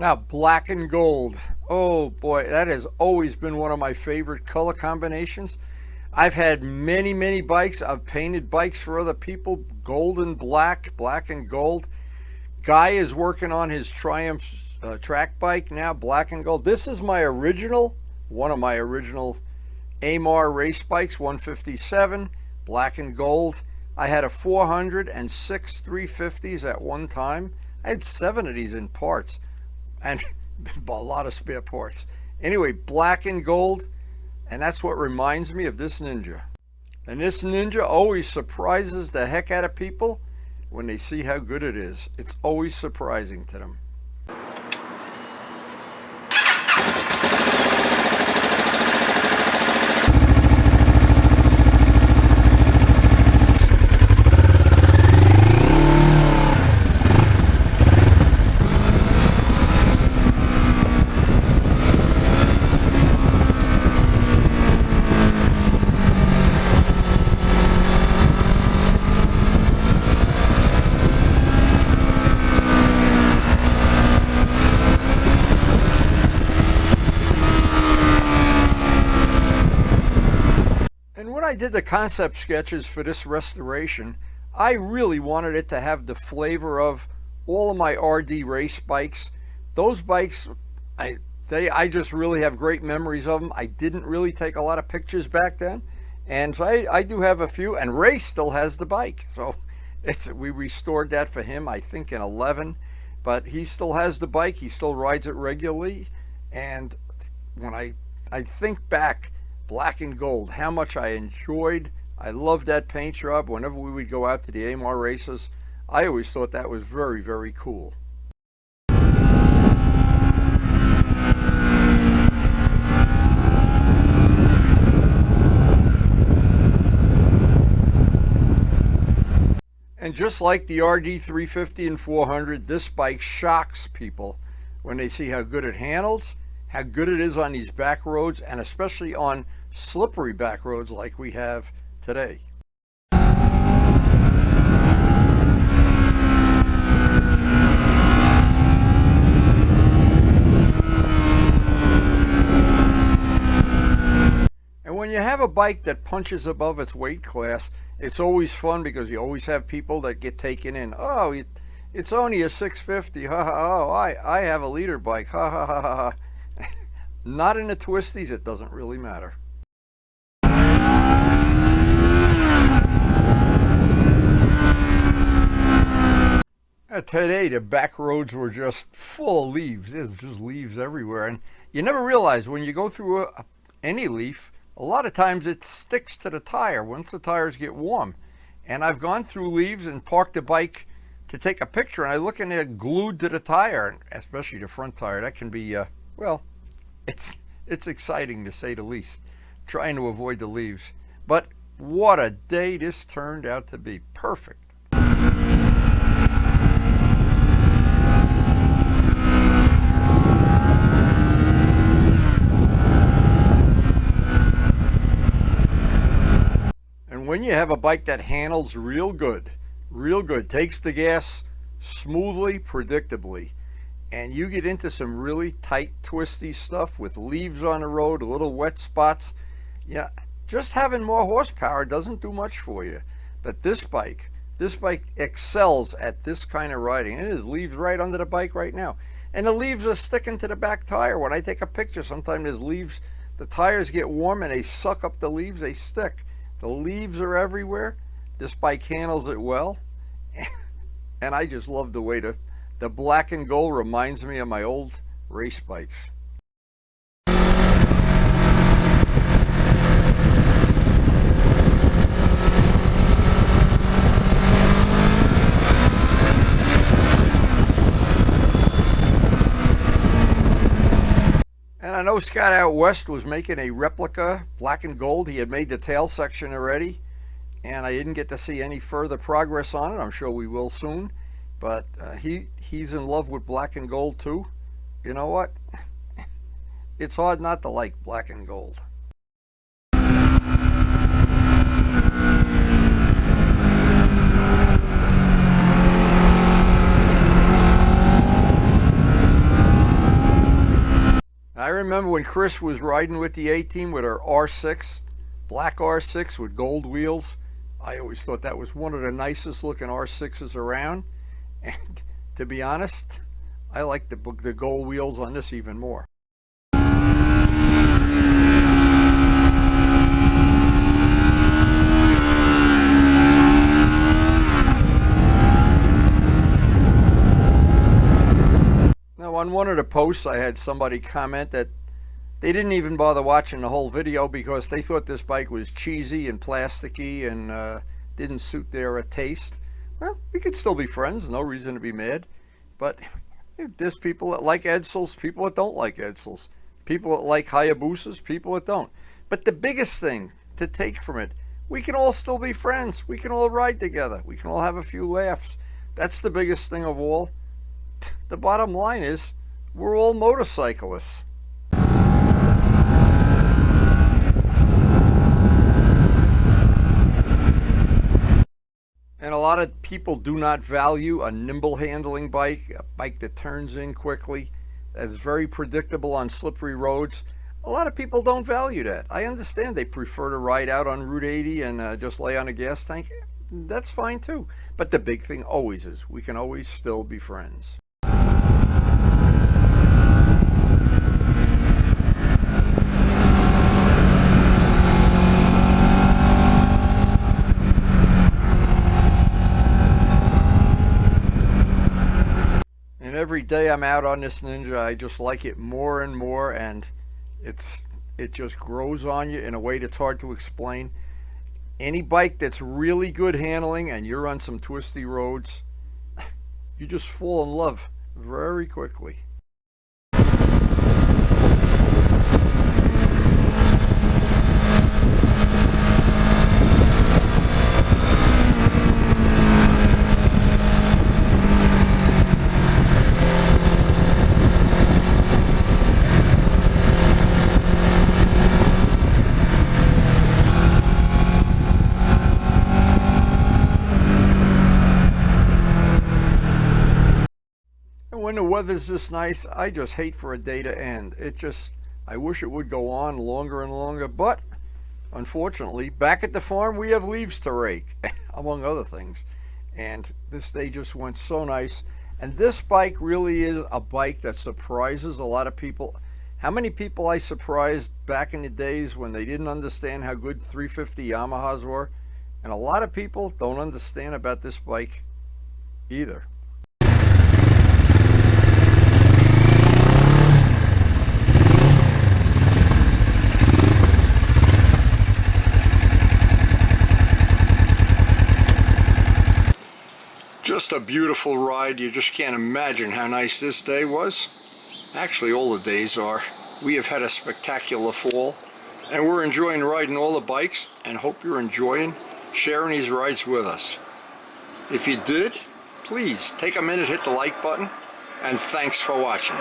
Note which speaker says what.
Speaker 1: Now, black and gold. Oh boy, that has always been one of my favorite color combinations. I've had many, many bikes. I've painted bikes for other people, gold and black, black and gold. Guy is working on his Triumph track bike now, black and gold. This is my original, one of my original Amar race bikes, 157, black and gold. I had a 400 and six 350s at one time. I had 7 of these in parts and a lot of spare parts. Anyway, black and gold, and that's what reminds me of this Ninja. And this Ninja always surprises the heck out of people when they see how good it is. It's always surprising to them. When I did the concept sketches for this restoration, I really wanted it to have the flavor of all of my RD race bikes. Those bikes, I just really have great memories of them. I didn't really take a lot of pictures back then, and so I do have a few, and Ray still has the bike. So we restored that for him, I think in 11, but he still has the bike. He still rides it regularly, and when I think back, black and gold, how much I enjoyed. I loved that paint job. Whenever we would go out to the Amar races, I always thought that was very, very cool. And just like the RD 350 and 400, this bike shocks people when they see how good it handles, how good it is on these back roads, and especially on slippery back roads like we have today. And when you have a bike that punches above its weight class, it's always fun because you always have people that get taken in. Oh, it's only a 650. Ha ha. Oh, I have a liter bike. Ha ha ha ha. Not in the twisties. It doesn't really matter. Today the back roads were just full of leaves. There's just leaves everywhere, and you never realize when you go through any leaf, a lot of times it sticks to the tire once the tires get warm. And I've gone through leaves and parked the bike to take a picture, and I look and they're glued to the tire, especially the front tire. That can be well, it's exciting to say the least, trying to avoid the leaves. But what a day this turned out to be. Perfect. When you have a bike that handles real good, takes the gas smoothly, predictably, and you get into some really tight, twisty stuff with leaves on the road, little wet spots, yeah, just having more horsepower doesn't do much for you. But this bike excels at this kind of riding. And there's leaves right under the bike right now. And the leaves are sticking to the back tire. When I take a picture, sometimes there's leaves, the tires get warm and they suck up the leaves, they stick. The leaves are everywhere. This bike handles it well. And I just love the way the black and gold reminds me of my old race bikes. And I know Scott out west was making a replica black and gold. He had made the tail section already, and I didn't get to see any further progress on it. I'm sure we will soon, but he's in love with black and gold too. You know what? It's hard not to like black and gold. I remember when Chris was riding with the A-Team with her R6, black R6 with gold wheels. I always thought that was one of the nicest looking R6s around. And to be honest, I like the gold wheels on this even more. Now, on one of the posts, I had somebody comment that they didn't even bother watching the whole video because they thought this bike was cheesy and plasticky and didn't suit their taste. Well, we could still be friends, no reason to be mad. But there's people that like Edsels, people that don't like Edsels, people that like Hayabusas, people that don't. But the biggest thing to take from it, we can all still be friends. We can all ride together. We can all have a few laughs. That's the biggest thing of all. The bottom line is, we're all motorcyclists. And a lot of people do not value a nimble handling bike, a bike that turns in quickly, that's very predictable on slippery roads. A lot of people don't value that. I understand they prefer to ride out on Route 80 and just lay on a gas tank. That's fine too. But the big thing always is, we can always still be friends. And every day I'm out on this Ninja, I just like it more and more, and it just grows on you in a way that's hard to explain. Any bike that's really good handling and you're on some twisty roads, you just fall in love very quickly. When the weather's this nice, I just hate for a day to end. I wish it would go on longer and longer, but unfortunately, back at the farm, we have leaves to rake, among other things. And this day just went so nice. And this bike really is a bike that surprises a lot of people. How many people I surprised back in the days when they didn't understand how good 350 Yamahas were? And a lot of people don't understand about this bike either. Just a beautiful ride. You just can't imagine how nice this day was. Actually, all the days are. We have had a spectacular fall, and we're enjoying riding all the bikes, and hope you're enjoying sharing these rides with us. If you did, please take a minute, hit the like button, and thanks for watching.